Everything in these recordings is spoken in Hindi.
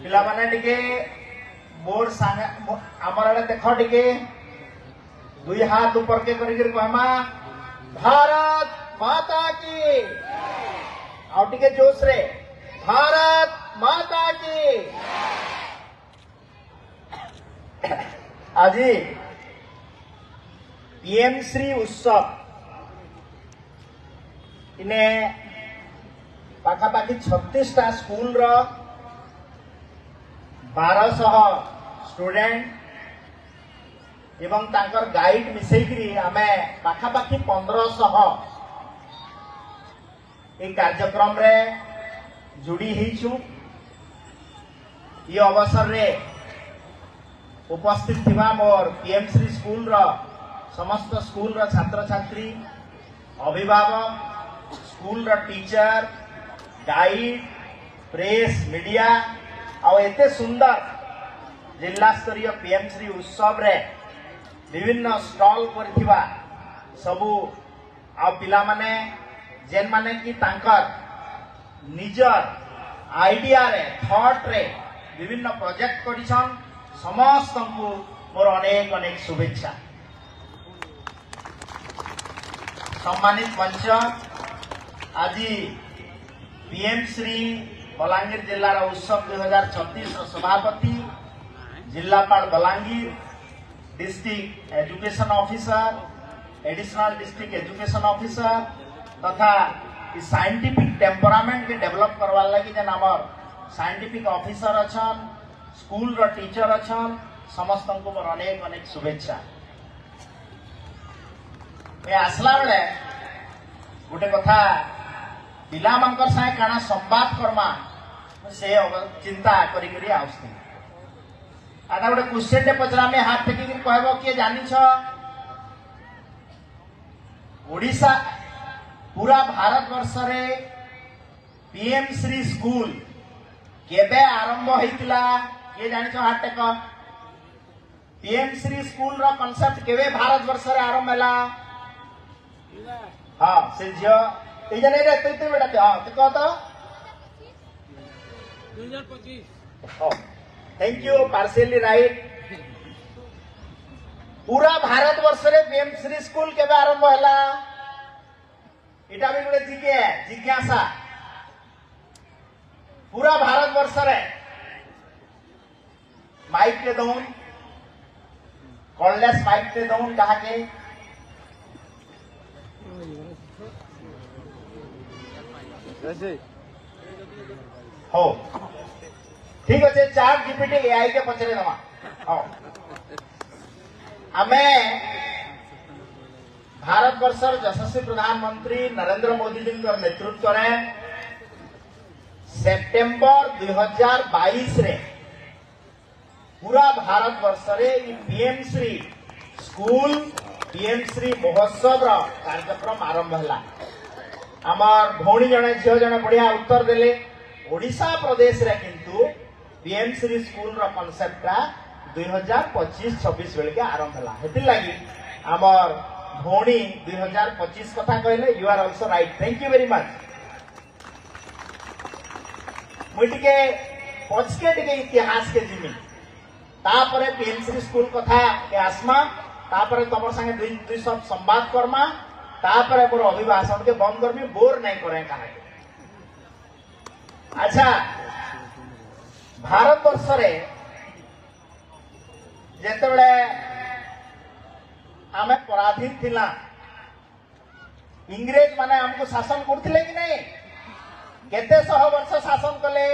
पिला माने टिके बोर्ड सांगे हमर आड़े देखो टिके दुई हाथ ऊपर के करिकर कहमा भारत माता की आउ टिके जोश रे भारत माता की। आज पीएम श्री उत्सव इने पाखापाखि 36टा स्कूल रो 1200 स्टूडेंट एवं तांकर गाइड मिसेकरी आमे पाखापाखि 1500 एक कार्यक्रम रे जुड़ी हिचु। ये अवसर रे उपस्थित थिबा मोर पीएम श्री स्कूल रो समस्त स्कूल रो छात्र छात्री अभिभावक स्कूल रो टीचर गाइड प्रेस मीडिया और एते सुंदर जिला स्तरीय पीएम श्री उत्सव रे विभिन्न स्टॉल करथिबा सबु आ पिला माने जेन माने कि तांकर निजर आइडिया रे थॉट रे विभिन्न प्रोजेक्ट करिसन समस्त को मोर अनेक अनेक शुभेच्छा। सम्मानित मंच आज पीएम श्री बलांगीर जिला उत्सव 2036 सभापति जिलापाल Balangir district education officer additional district education officer तथा साइंटिफिक टेम्परामेंट के डेवलप करवा लगी जेन आमर साइंटिफिक ऑफिसर अच्छन स्कूल रो टीचर अच्छन समस्त को मोर अनेक अनेक शुभेच्छा। मैं आसला बेले गोटे कथा पिला मानकर साथे काना संवाद करमा से चिंता करी करी आउस्ती आधा गोटे क्वेश्चन टे पचरा में हाथ टेकी कहबो किए जानि छ ओडिशा पूरा भारत वर्ष रे पीएम श्री स्कूल केबे आरंभ होइतिला ये जानि छ हाथ टेक पीएम श्री स्कूल रो कांसेप्ट केबे भारत वर्ष रे आरंभ होला। हां से जियो ए जने रे तू बेटा हां तो कह तो 2025 ओ थैंक यू पार्शियली राइट। पूरा भारत वर्ष रे पीएम श्री स्कूल केबे आरंभ होला इटा भी गोटे जिज्ञासा पूरा भारत वर्ष रे माइक के दउन कॉललेस माइक के दउन कहा के हो ठीक अच्छे चैट जीपीटी एआई के पचरे दमा हो आमे भारत वर्षर यशस्वी प्रधानमंत्री नरेंद्र मोदी जी नेतृत्व रे सेप्टेम्बर 2022 रे पूरा भारत वर्ष रे PM Shri school PM Shri महोत्सव रा कार्यक्रम आरंभ हला। आमार भौणी जने झियो जने बढ़िया उत्तर देले ओडिशा प्रदेश रे किंतु पीएम श्री स्कूल रा कांसेप्ट का 2025-26 बेले के आरंभ हला। हेति लागि आमार भौणी 2025 कथा कहले you are also right thank you very much. मुटिके पछके टिके इतिहास के जिमी तापरे पीएम श्री स्कूल कथा के आसमा तापरे तमर संगे दुई सब संवाद करमा तापरे मोर अभिभाषण के बंद करबी बोर नहीं करे कहा। अच्छा भारत वर्ष रे जेते बेले आमे पराधीन थिला इंग्रेज माने हमको शासन करथिले कि नहीं केते सह वर्ष शासन कले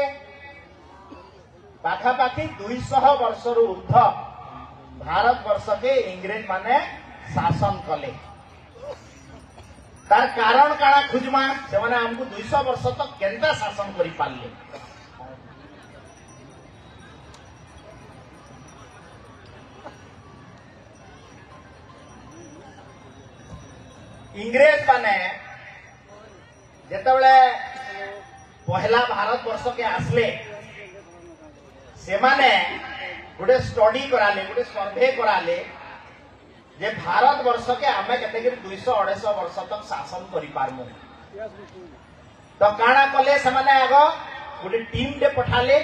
पाखापाखि 200 वर्ष रु ऊर्ध भारत वर्ष के इंग्रेज माने शासन कले तार कारण काना खुजमा से माने हमको 200 वर्ष तक केंता शासन करि पाले। इंग्रेज माने जेतेबेले पहला भारत वर्ष के आसले से माने गोटे स्टडी कराले गोटे सर्वे कराले जे भारत वर्ष के आमे केते 200-250 वर्ष तक शासन करि पारमु तो काना कले से माने आगो गोटे टीम डे पठाले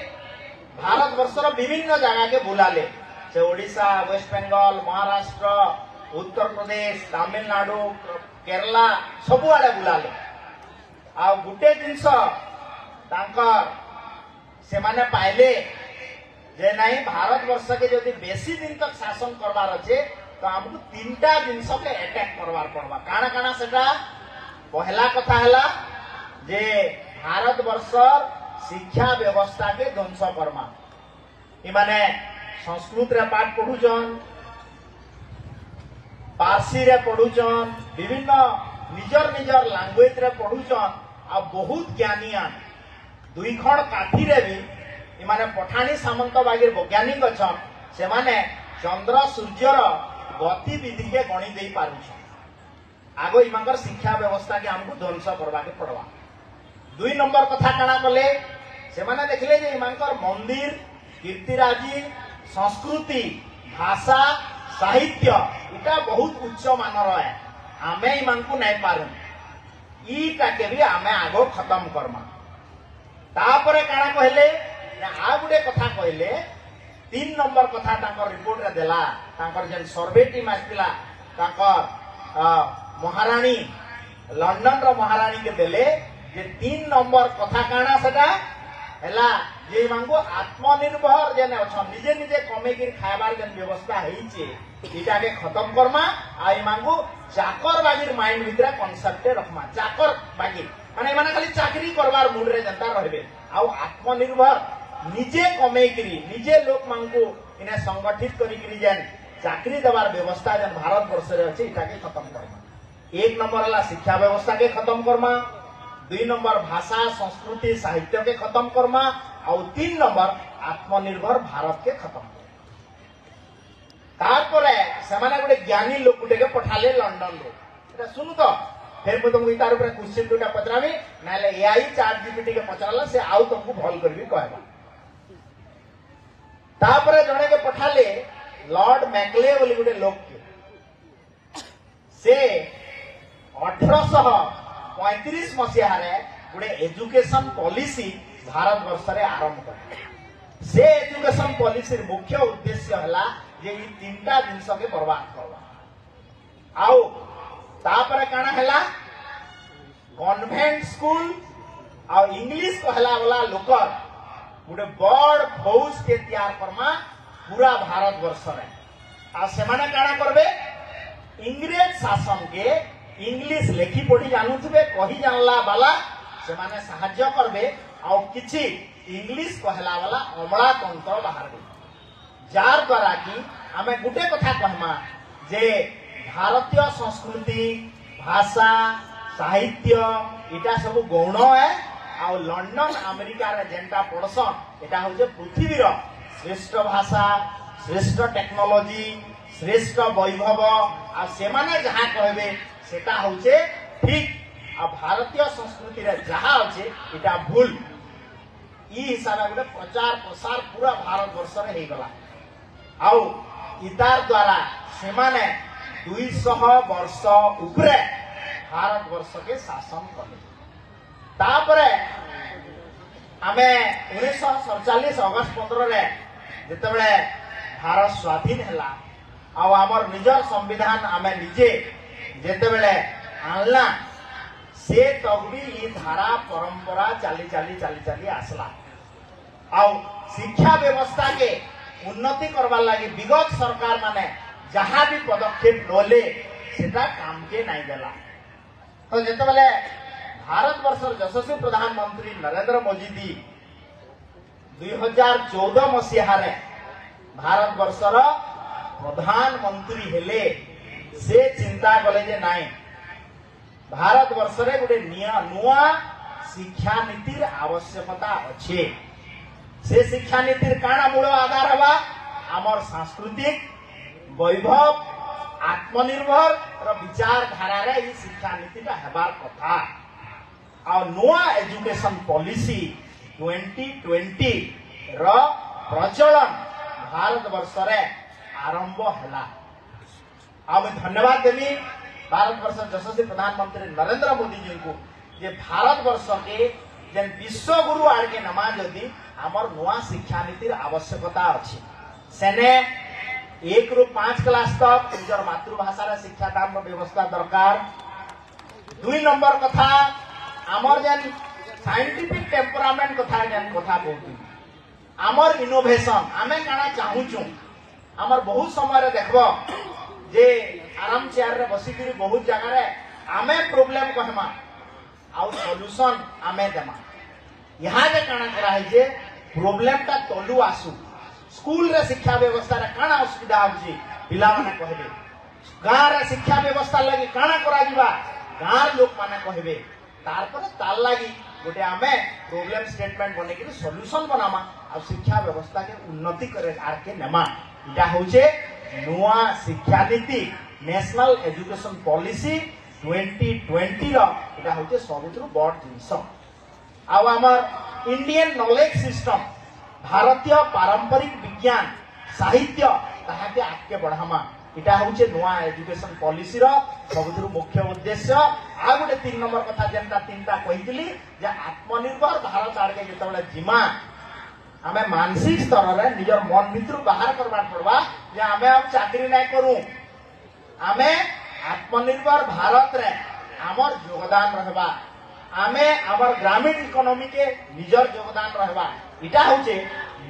भारत वर्षर विभिन्न जगह के बुलाले से ओडिशा, वेस्ट बेंगल, महाराष्ट्र, उत्तर प्रदेश, तमिलनाडु, केरला सब आड़े बुलाले। आ गुटे जिनस से माने पाइले जे नहीं भारत वर्ष के जदि बेसी दिन तक शासन करवार अच्छे तो हमको तीनटा जिनस के अटैक करवार पड़वा। काना काना सेटा पहला कथा हैला जे भारत वर्ष शिक्षा व्यवस्था के ध्वंस करमा। इमाने संस्कृत रे पाठ पढ़ुचन, पारसी रे पढ़ुचन, विभिन्न निजर निजर लैंग्वेज रे पढ़ुचन। आ बहुत ज्ञानीयान दुई खण काठी रे भी इमाने पठाणी सामंतबागीर वैज्ञानिक अच्छन से माने चंद्र सूर्यर गतिविधि के गणी दे पारुछन। आगो इमांकर शिक्षा व्यवस्था के हमको ध्वंस करवा के पड़वा। दुई नंबर कथा काना कले से माने देखले जे इमांकर मंदिर, कीर्तिराजी, संस्कृति, भाषा, साहित्य इटा बहुत उच्च मानर है। आमे इमांकु नहीं पारू ईटा के भी आमे आगो खत्म करमा। तापरे काना कहले आ गुटे कथा कहले 3 नंबर कथा तांकर रिपोर्ट रे देला। तांकर जेन सर्वे टीम आस्तिला तांकर महारानी लंडन रो महारानी के देले जे 3 नंबर कथा काना सेटा हैला जे मांगो आत्मनिर्भर जेने अछन निजे निजे कमे के खायबार जेन व्यवस्था हेइचे इटा के खत्म करमा। आ मांगो चाकर बागीर माइंड भितरा कांसेप्ट रखमा। चाकर बागीर माने माने खाली चाकरी करबार मूड रे जनता रहबे। आ आत्मनिर्भर निजे कमे करी निजे लोक मांगो इने संगठित करी करी जेन चाकरी देवार व्यवस्था जेन भारत वर्ष रे अछि इटा के खत्म करमा। 1 नंबर हला शिक्षा व्यवस्था के खत्म करमा। 2 नंबर भाषा, संस्कृति, साहित्य के खत्म करमा। और 3 नंबर आत्मनिर्भर भारत के खत्म करमा। तारपरे सेमाने गुटे ज्ञानी लोक गुटे के पठाले लंडन रो। एटा सुनु तो फिर मु तुमको इतार ऊपर क्वेश्चन दुटा पचरामी नाले एआई चैट जीपीटी के पचराला से आउ तुमको भल करबी कहबा। तापरे जणे के पठाले लॉर्ड मैकले बोली गुटे लोक के से 1835 मसीहा रे गुटे एजुकेशन पॉलिसी भारत वर्ष रे आरंभ करे। से एजुकेशन पॉलिसी मुख्य उद्देश्य हला जे ई 3टा जिंस के बर्बाद करवा। आउ तापरे काना हैला कन्वेंट स्कूल और इंग्लिश कहला वाला लोकर गुटे बड़ फौज के तैयार करमा पूरा भारत वर्ष रे। आ सेमाने काना करबे इंग्रेज शासन के इंग्लिश लेखी पढ़ी जानुथबे कही जानला वाला सेमाने सहाय्य करबे। आ किछि इंग्लिश कहला वाला अमला तंत्र बाहर दे जार द्वारा कि आमे गुटे कथा कहमा जे भारतीय संस्कृति, भाषा, साहित्य इटा सब गौण है। आ लंडन अमेरिका रे जेंटा पड़सन एटा होचे पृथ्वीर श्रेष्ठ भाषा, श्रेष्ठ टेक्नोलॉजी, श्रेष्ठ वैभव। आ सेमाने जहा कहबे सेटा होचे ठीक। आ भारतीय संस्कृति रे जहा होचे इटा भूल। ई हिसाब गुटे प्रचार प्रसार पूरा भारत वर्ष रे हे गला। आउ इतार द्वारा सेमाने 200 वर्ष उपरे भारत वर्ष के शासन कले। तापरे आमे 1947 अगस्त 15 रे जेतेबेले भारत स्वाधीन हैला आ हमर निजर संविधान आमे निजे जेतेबेले आनला से तगबी ई धारा परंपरा चाली आसला। आ शिक्षा व्यवस्था के उन्नति करवार लगी विगत सरकार माने जहाँ भी पदक्षेप नले सेटा काम के नहीं देला। तो जेतेबेले भारत वर्ष यशस्वी प्रधानमंत्री नरेंद्र मोदी जी 2014 मसीहा रे भारत वर्षर प्रधानमंत्री हेले से चिंता कले जे नाई भारत वर्ष रे गोटे नुआ शिक्षा नीतिर आवश्यकता अच्छे। से शिक्षा नीतिर काना मूल आधार हवा आमर सांस्कृतिक वैभव आत्मनिर्भर विचारधारा रे ई शिक्षा नीतिटा हेबार कथा। आ नुआ एजुकेशन पॉलिसी 2020 रो प्रचलन भारत वर्ष रे आरंभ हैला। आ मैं धन्यवाद देवी भारत वर्ष यशस्वी प्रधानमंत्री नरेंद्र मोदी जी को जे भारत वर्ष के जेन विश्वगुरु आड़के नमा जदि आमर नुआ शिक्षा नीतिर आवश्यकता अच्छी सेने 1 ରୁ 5 क्लास तक निजर मातृभाषा रे शिक्षादान व्यवस्था दरकार। 2 नंबर कथा आमर जेन साइंटिफिक टेम्परामेंट कथा जेन कथा कहती आमर इनोवेशन आमे काना चाहूचु आमर बहुत समय रे देखबो जे आराम चेयर रे बसी करी बहुत जगह रे आमे प्रॉब्लम कहमा आउ सॉल्यूशन आमे देमा। यहाँ जे काना करा है जे प्रॉब्लम ता तलु आसु स्कूल रे शिक्षा व्यवस्था रे काना असुविधा होची पिला माने कहबे गां रे शिक्षा व्यवस्था लगी काना करा दिबा गां लोक माने कहबे तार पर ताल लगी गोटे आमे प्रॉब्लम स्टेटमेंट बने कि सॉल्यूशन बनामा आ शिक्षा व्यवस्था के उन्नति करे आर के नेमा इटा होचे नुआ शिक्षा नीति नेशनल एजुकेशन पॉलिसी 2020 रो इटा होचे सबुठु बड़ जिंस। आ हमर इंडियन नॉलेज सिस्टम भारतीय पारंपरिक विज्ञान साहित्य ताहाके आगे बढ़ामा इटा होचे नुआ एजुकेशन पॉलिसी रो सबुठु मुख्य उद्देश्य। आ गोटे 3 नंबर कथा जेनता तीनटा कहितली जे आत्मनिर्भर भारत आड़के जेतबेले जिमा आमे मानसिक स्तर रे निजर मन भितर बाहर करबा पड़बा जे आमे अब चाकरी नै करू आमे आत्मनिर्भर भारत रे हमर योगदान रहबा आमे हमर ग्रामीण इकोनॉमी के निजर योगदान रहबा इटा होचे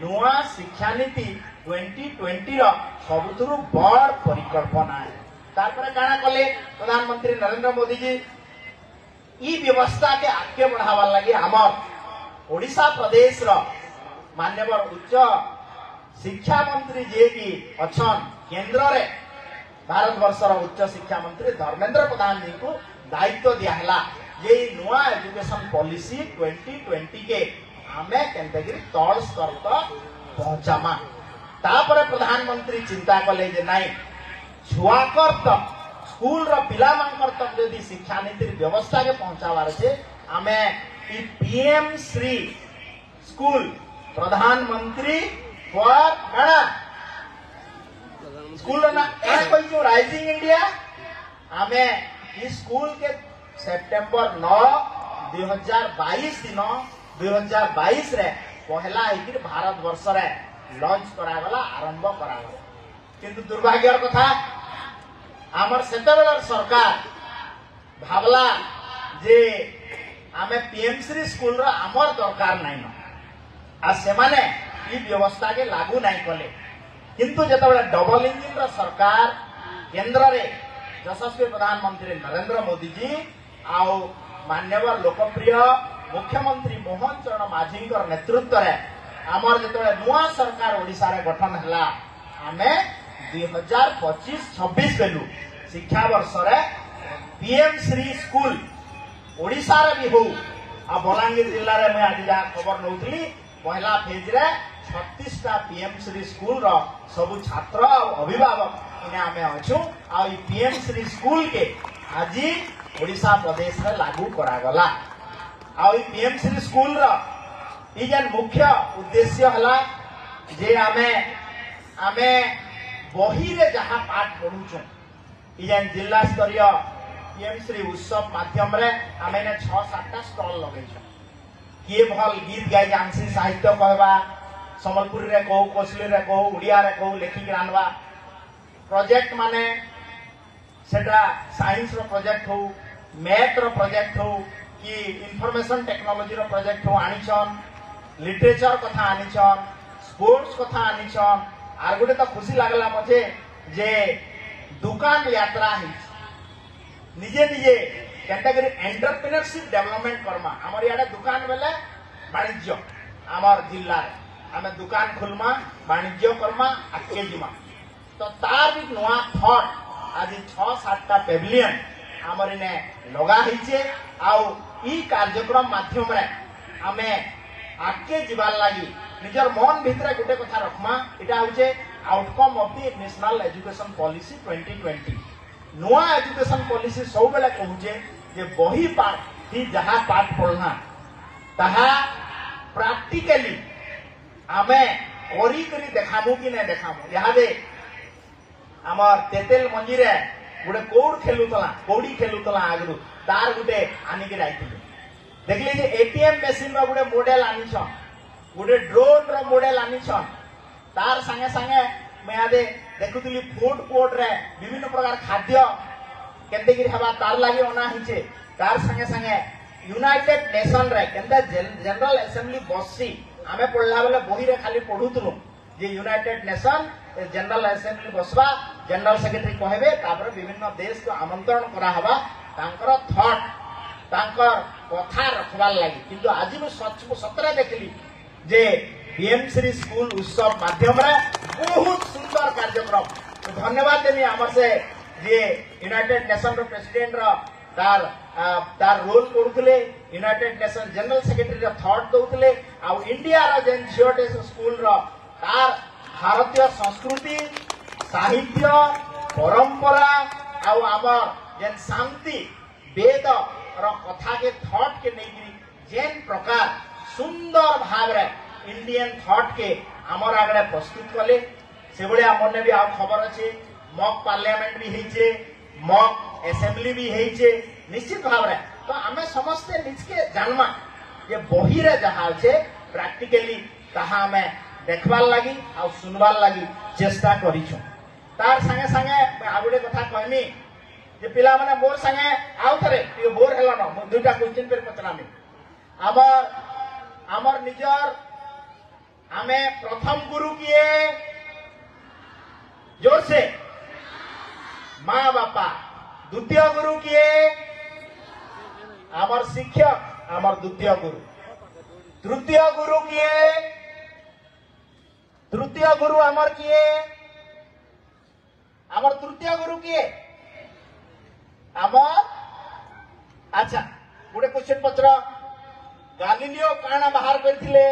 नुआ शिक्षा नीति 2020 रो सबुथुरु बड़ परिकल्पना है। तार पर काना कले प्रधानमंत्री नरेंद्र मोदी जी ई व्यवस्था के आगे बढ़ावा लगे हमर ओडिशा प्रदेश रो मान्यवर उच्च शिक्षा मंत्री जे की अछन केंद्र रे भारत वर्ष रो उच्च शिक्षा मंत्री धर्मेंद्र प्रधान जी को दायित्व दिया हला जे नुआ एजुकेशन पॉलिसी 2020 के आमे केंतगिरी तळ स्तर तक पहुंचामा। तापर प्रधानमंत्री चिंता कले जे नाही छुआकर तक स्कूल रो पिला मानकर तक यदि शिक्षा नीति व्यवस्था के पहुंचावार छे आमे ई पीएम श्री स्कूल प्रधानमंत्री फॉर गणा स्कूल ना क्या कोई जो राइजिंग इंडिया आमे इस स्कूल के सितंबर 9 2022 दिन 2022 रे पहला हिकिर भारत वर्ष रे लॉन्च करागला आरंभ करागला किंतु दुर्भाग्यर कथा आमर सेतेबेलर सरकार भावला जे आमे पीएमसी स्कूल रो आमर दरकार नाही न आ से माने ई व्यवस्था के लागू नाही कले किंतु जेतेबेले डबल इंजिन रो सरकार केंद्र रे यशस्वी प्रधानमंत्री नरेंद्र मोदी जी आउ मान्यवर लोकप्रिय मुख्यमंत्री मोहन चरण माझी नेतृत्व रे आमर जेतेबेले नुआ सरकार ओडिसा रे गठन हला आमे 2025-26 बेलू शिक्षा वर्ष रे पीएम श्री स्कूल ओडिसा रे भी हो आ बलांगीर जिल्ला रे मैं आज जा खबर नउतली पहला फेज रे 36 टा पीएम श्री स्कूल रो सब छात्र और अभिभावक इने आमे अछु आ ई पीएम श्री स्कूल के आज ओडिसा प्रदेश रे लागू करा गला आ ई पीएम श्री स्कूल रो ई जन मुख्य उद्देश्य हला जे आमे बही रे जहा पाठ पढुछु ई जन जिला स्तरीय पीएम श्री उत्सव माध्यम रे आमे ने 6-7 टा स्टॉल लगैछु किए भल गीत गाई जानसी साहित्य कहबा समलपुरी रे कहू कोसली रे कहू उड़िया रे कहू लेखिक रानवा प्रोजेक्ट माने सेटा साइंस रो प्रोजेक्ट हो मैथ रो प्रोजेक्ट हो कि इंफॉर्मेशन टेक्नोलॉजी रो प्रोजेक्ट हो आनिछन लिटरेचर कथा आनिछन स्पोर्ट्स कथा आनिछन आर गोटे तो खुशी लागला मते जे दुकान यात्रा ही निजे निजे कैटेगरी एंटरप्रेन्योरशिप डेवलपमेंट करमा हमर याडे दुकान बेले वाणिज्य हमर जिल्ला रे हमें दुकान खुलमा वाणिज्य करमा आके जिमा तो तार भी नवा थॉट आज 6-7 टा पेविलियन हमर ने लगा हिचे आउ ई कार्यक्रम माध्यम रे हमें आके जीवार लागि निजर मन भितरे गुटे कथा रखमा इटा होचे outcome of the national education policy 2020 नुआ एजुकेशन पॉलिसी सब बेले कहूचे जे बही पाठ ही जहा पाठ पढ़ना ताहा प्रैक्टिकली आमे करी करी देखामु कि नै देखामु यहाँ दे हमर तेतेल मंजी रे गुटे कौड़ खेलुतला कौड़ी खेलुतला आगरु तार गुटे आनिके जाइथिलु देखली जे एटीएम मशीन रो गुटे मॉडल आनिछन गुटे ड्रोन रो मॉडल आनिछन तार संगे संगे मैं आदे देखुतली फूड कोर्ट रे विभिन्न प्रकार खाद्य केते गिर हवा तार लागि ओना हिचे तार संगे संगे यूनाइटेड नेशन रे केंदा जनरल असेंबली बसी आमे पढला बेले बही रे खाली पढुतलु जे यूनाइटेड नेशन जनरल असेंबली बसवा जनरल सेक्रेटरी कहबे तापर विभिन्न देश को आमंत्रण करा हवा तांकर थॉट तांकर कथा रखबार लागि किंतु आज मैं सतरे देखली जे बीएमसी स्कूल उत्सव माध्यम रे बहुत सुंदर कार्यक्रम तो धन्यवाद देमी हमर से जे यूनाइटेड नेशन रो प्रेसिडेंट रो तार रोल करुले यूनाइटेड नेशन जनरल सेक्रेटरी रो थॉट दउतले आ इंडिया रो जेन झियोटे स्कूल रो तार भारतीय संस्कृति साहित्य परंपरा आ हमर जेन शांति वेद रो कथा के थॉट के नहीं जेन प्रकार सुंदर भाव रे इंडियन थॉट के हमर आगरे प्रस्तुत कले से बळे हमर ने भी आ खबर अछि मॉक पार्लियामेंट भी हेचे मॉक असेंबली भी हेचे निश्चित भाव रे तो हमें समस्त निजके जानमा जे बही रे जहा छे प्रैक्टिकली ताहा हमें देखबार लागि आ सुनबार लागि चेष्टा करिछु तार संगे संगे आ गुटे कथा कहमी जे पिला माने मोर संगे आउ थरे टिके बोर हेला न मो दुटा क्वेश्चन पे पचरामी हमर निजर हमें प्रथम गुरु किए जोर से माँ बापा द्वितीय गुरु किए हमर शिक्षक हमर द्वितीय गुरु तृतीय गुरु किए तृतीय गुरु हमर किए हमर तृतीय गुरु किए हमर अच्छा गोटे क्वेश्चन पचरा गालिलियो काना बाहर करथिले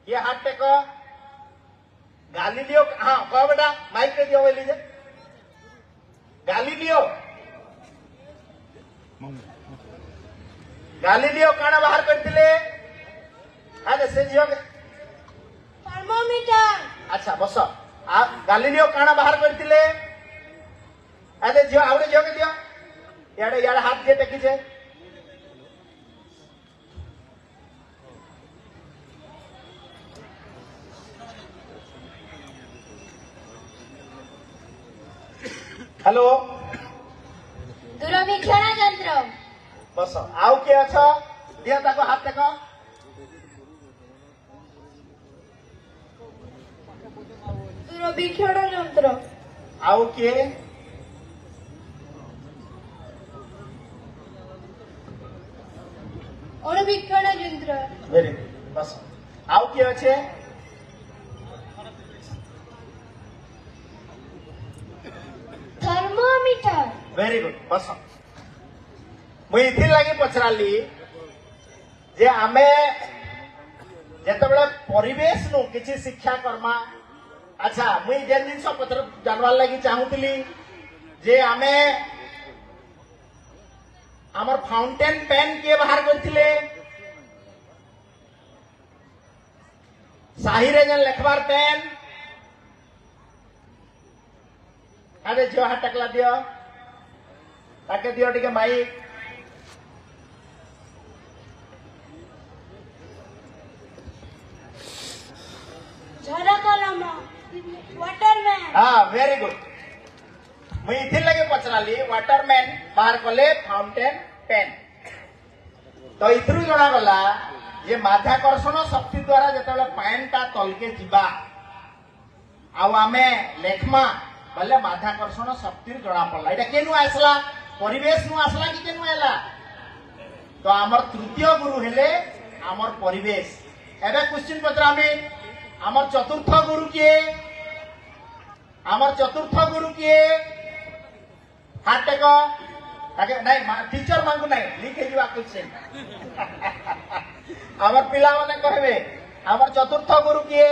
ये हाथ टेक गालिलियो हाँ कह बेटा माइक पे दियो बोली जे गालिलियो काना बाहर करथिले आले से जियो थर्मोमीटर अच्छा बस आप गालिलियो काना बाहर करथिले आले जियो आवडे जियो के दियो याडे हाथ जे टेकी छे हेलो दूरवीक्षण यंत्र बस आउ के अछ दिया ताको हाथ टेको दूरवीक्षण यंत्र आउ के अणुवीक्षण यंत्र वेरी गुड बस आउ के अच्छे थर्मोमीटर वेरी गुड बस मुई इथि लागि पचराली जे आमे जेतबेले परिवेश नु किछि शिक्षा करमा अच्छा मुई जेन जिंस पत्र जानवार लागि चाहूतली जे आमे हमर फाउंटेन पेन के बाहर करथिले साही रे जन लिखबार पेन अरे जो हाथ टकला दियो ताके दियो टिके माइक झरा कलम वाटरमैन हाँ वेरी गुड मुई इथि लगे पचराली वाटरमैन बाहर कले फाउंटेन पेन तो इथरु जणा गला ये माध्याकर्षण शक्ति द्वारा जेतेबेले पानीटा तलके जिबा आ आमे लेखमा बल्ले माध्याकर्षण शक्ति जणा पड़ला एटा केनु आसला परिवेश नु आसला कि केनु आला तो आमर तृतीय गुरु हेले आमर परिवेश एबे क्वेश्चन पचरामी आमर चतुर्थ गुरु किए आमर चतुर्थ गुरु किए हाथ टेक ताके नहीं टीचर मांगू नहीं लिखे जीवा क्वेश्चन आमर पिला माने कहबे आमर चतुर्थ गुरु किए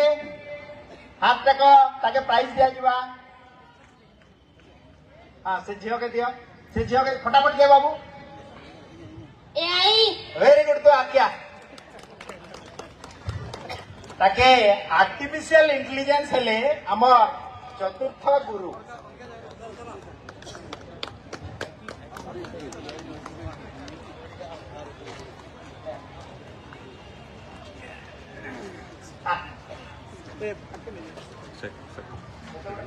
हाथ टेक ताके प्राइज दिया जीवा हाँ से झियो के दियो से झियो के फटाफट दे बाबू एआई वेरी गुड तो आज्ञा ताके आर्टिफिशियल इंटेलिजेंस हेले आमर चतुर्थ गुरु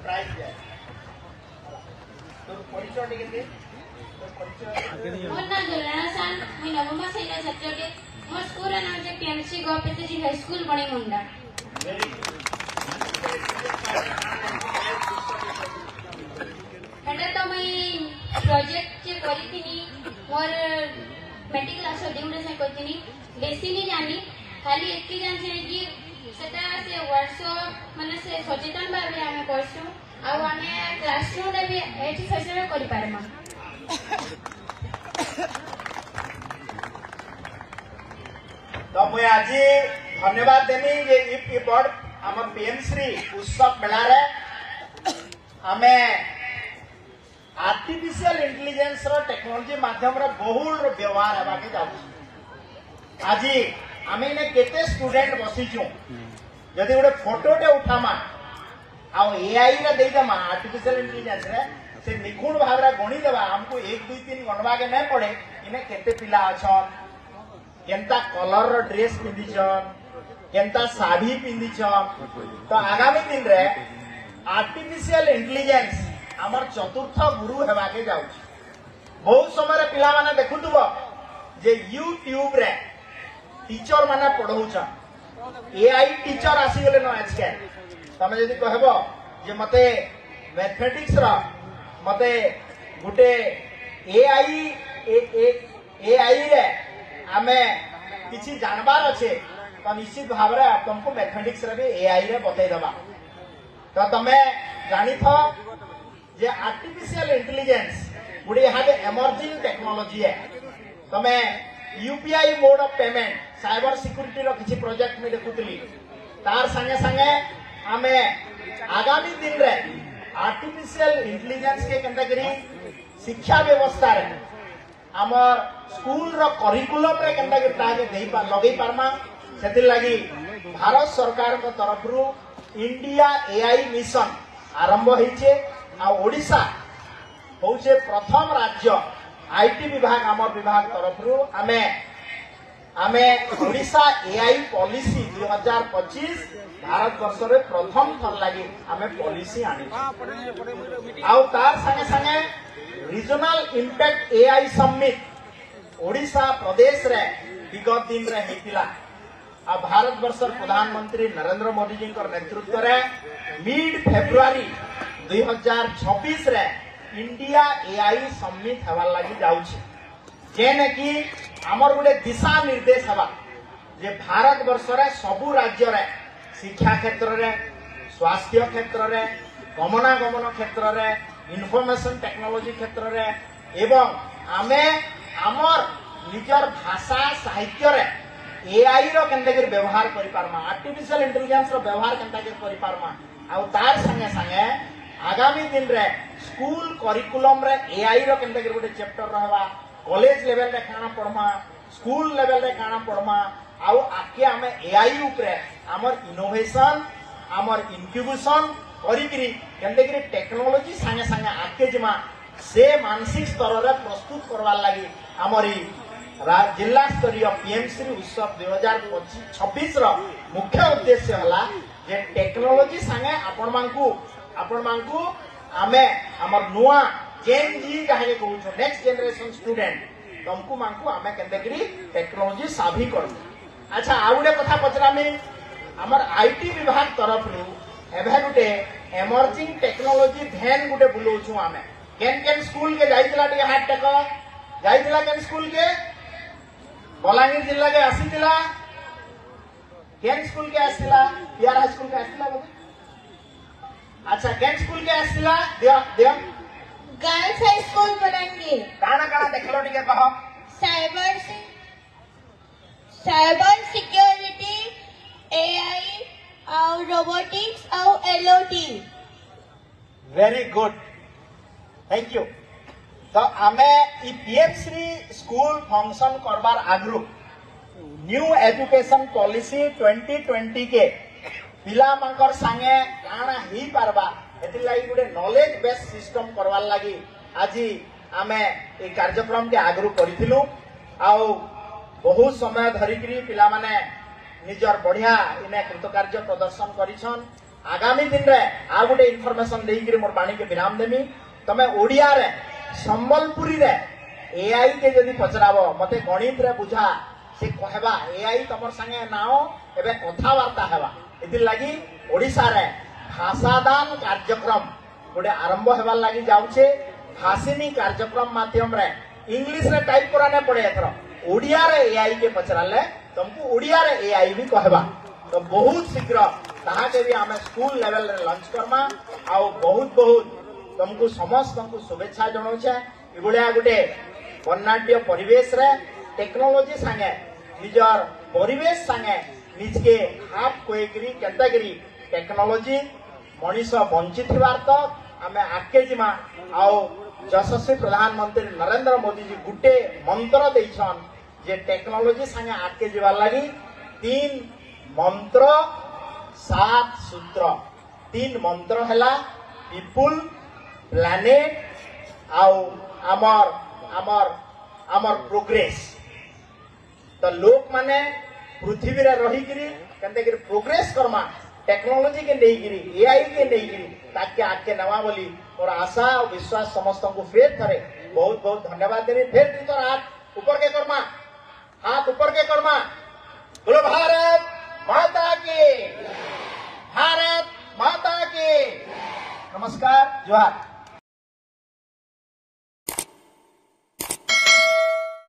प्राइज दिया तो परिचय टिके दे तो परिचय मोर नाम जलाना सान मुई नवम श्रेणी छात्रटे मोर स्कूल रा नाम जे पीएमसी गोपेतजी हाई स्कूल बणी मुंडा वेरी एटा तो मुई प्रोजेक्ट जे करिथिनी मोर मेडिकल क्लास डिउटी से करिथिनी बेसी नहीं जानी खाली एकी जान छै कि सेटा से वर्कशॉप माने से सचेतन भाबे हमें करसु आ हमें क्लासरूम रे भी एठी फैसला करि पारमा तो मुझे आज धन्यवाद देनी जे ई बड़ हमर पीएम श्री उत्सव मेला रे हमें आर्टिफिशियल इंटेलिजेंस रो टेक्नोलॉजी माध्यम रे बहुल व्यवहार हेबा के जाउ आज आमे ने केते स्टूडेंट बसिचु जदि गोटे फोटोटे उठामा आ एआई रे दे देमा आर्टिफिशियल इंटेलिजेंस रे से निखुण भाव रे गणी देबा हमको 1 2 3 गणवा के नै पड़े इने केते पिला अछन केनता कलर रो ड्रेस पिंदिछन केनता साड़ी पिंदिछन तो आगामी दिन रे आर्टिफिशियल इंटेलिजेंस हमर चतुर्थ गुरु हेबा के जाउ बहुत समय रे पिला माने देखुतबो जे यूट्यूब रे टीचर माने पढ़ौछन एआई टीचर आसी गेले न आजके तमे जदी कहबो जे मते मैथमेटिक्स रा मते गुटे एआई रे आमे किछि जानबार अछि तो निश्चित भाव रे तुमको मैथमेटिक्स रे भी एआई रे बतै दबा तो तमे जानि थो जे आर्टिफिशियल इंटेलिजेंस गुटे हाबे इमर्जिंग टेक्नोलॉजी है तमे UPI mode of payment cyber security रो किछि प्रोजेक्ट में देखुतली तार संगे संगे आमे आगामी दिन रे आर्टिफिशियल इंटेलिजेंस के केंदागिरी शिक्षा व्यवस्था रे हमर स्कूल रो करिकुलम रे केंदागिरी ताके देई पा लगई पारमा सेति लागि भारत सरकार को तरफ रु इंडिया एआई मिशन आरंभ होइछे आ ओडिसा होउछे प्रथम राज्य आईटी विभाग आमर विभाग तरफ रु आमे ओडिशा एआई पॉलिसी 2025 भारत वर्ष रे प्रथम थर लागि आमे पॉलिसी आनी आउ तार संगे संगे regional impact AI summit Odisha प्रदेश रे विगत दिन रे हेतिला आ भारत वर्ष प्रधानमंत्री नरेंद्र मोदी जी नेतृत्व रे मिड फेब्रुआरी 2026 रे इंडिया एआई समिट हेबा लागि जाउछि जेने कि हमर गुटे दिशा निर्देश हवा जे भारत वर्ष रे सबु राज्य रे शिक्षा क्षेत्र रे स्वास्थ्य क्षेत्र रे गमनागमन क्षेत्र रे इनफॉरमेशन टेक्नोलॉजी क्षेत्र रे एवं आमे हमर निजर भाषा साहित्य रे एआई रो केनता के व्यवहार करि पारमा आर्टिफिशियल इंटेलिजेंस रो व्यवहार केनता के करि पारमा आ तार संगे संगे आगामी दिन रे स्कूल करिकुलम रे एआई रो केनता के गुटे चैप्टर रहबा कॉलेज लेवल रे काना पढमा स्कूल लेवल रे काना पढमा आउ आके हमें एआई ऊपर हमर इनोवेशन हमर इंक्यूबेशन करिकरी केनते टेक्नोलॉजी संगे संगे आके जमा से मानसिक स्तर रे प्रस्तुत करवार लागि हमरी जिला स्तरीय पीएम श्री उत्सव 2026 रो मुख्य उद्देश्य हला जे टेक्नोलॉजी संगे आपण मानकू आमे हमर नुआ जेन जी काहे कहू नेक्स्ट जनरेशन स्टूडेंट तुमको मानकू आमे केनते टेक्नोलॉजी साभी करू अच्छा आ गुटे कथा पचरामी हमर आईटी विभाग तरफ रु एभे गुटे इमर्जिंग टेक्नोलॉजी वैन गुटे बुलाउछु आमे केन स्कूल के जाइतला टे हाथ टेक जाइतला केन स्कूल के बलांगीर जिला के आसीतिला केन स्कूल के आसीला बिहार हाई स्कूल के आसीला बोले अच्छा केन स्कूल के आसीला Dev girls high school Balangir काना देखलो टिके कह साइबर सिक्योरिटी एआई और रोबोटिक्स और IoT very good thank you तो आमे ई पीएम श्री स्कूल फंक्शन करबार आगरु न्यू एजुकेशन पॉलिसी 2020 के पिला मांकर संगे काना ही पारबा एति लागि गुडे नॉलेज बेस्ड सिस्टम करवार लागि आज आमे ए कार्यक्रम के आगरु करिथिलु आउ बहुत समय धरिकरी पिला माने निजर बढ़िया इने कृतकार्य प्रदर्शन करिछन। आगामी दिन रे आ गोटे इनफॉरमेशन देइकरी मोर बाणी के विराम देमी। तमे ओडिया रे संबलपुरी रे एआई के जदि पचराबो मते गणित रे बुझा से कहबा एआई तमर संगे नाओ एबे कथावार्ता हेबा। इति लागि ओडिसा रे भाषादान कार्यक्रम गोटे आरंभ हेबार लागि जाउछे। भाषिनी कार्यक्रम माध्यम रे इंग्लिश रे टाइप कराने पड़े एथरो ओडिया रे एआई के पचराले तुमको ओडिया रे एआई भी कहबा। तो बहुत शीघ्र ताहा के भी हमें स्कूल लेवल रे लॉन्च करमा। आ बहुत बहुत तुमको समस्त तुमको शुभेच्छा जणाउछे। इबुलिया गोटे वर्णाढ्य परिवेश रे टेक्नोलॉजी संगे निजर परिवेश संगे निजके हाथ कोएकरी केंतागिरी टेक्नोलॉजी मनीष बंची थिबार तो आमे आके जिमा। आओ यशस्वी प्रधानमंत्री नरेंद्र मोदी जी गुटे मंत्र देछन जे टेक्नोलॉजी संगे आके जीवार लागि 3 मंत्र 7 सूत्र। 3 मंत्र हैला पीपुल प्लैनेट आओ आमर आमर आमर प्रोग्रेस। तो लोक माने पृथ्वी रे रही गिरी केनते गिरी प्रोग्रेस करमा टेक्नोलॉजी के नहीं गिरी एआई के नहीं गिरी ताकि आके नवा बोली और आशा और विश्वास समस्त को फेर करे। बहुत बहुत धन्यवाद देनी। फिर तीतर हाथ ऊपर के करमा, हाथ ऊपर के करमा। बोलो भारत माता की, भारत माता की। नमस्कार, जोहार।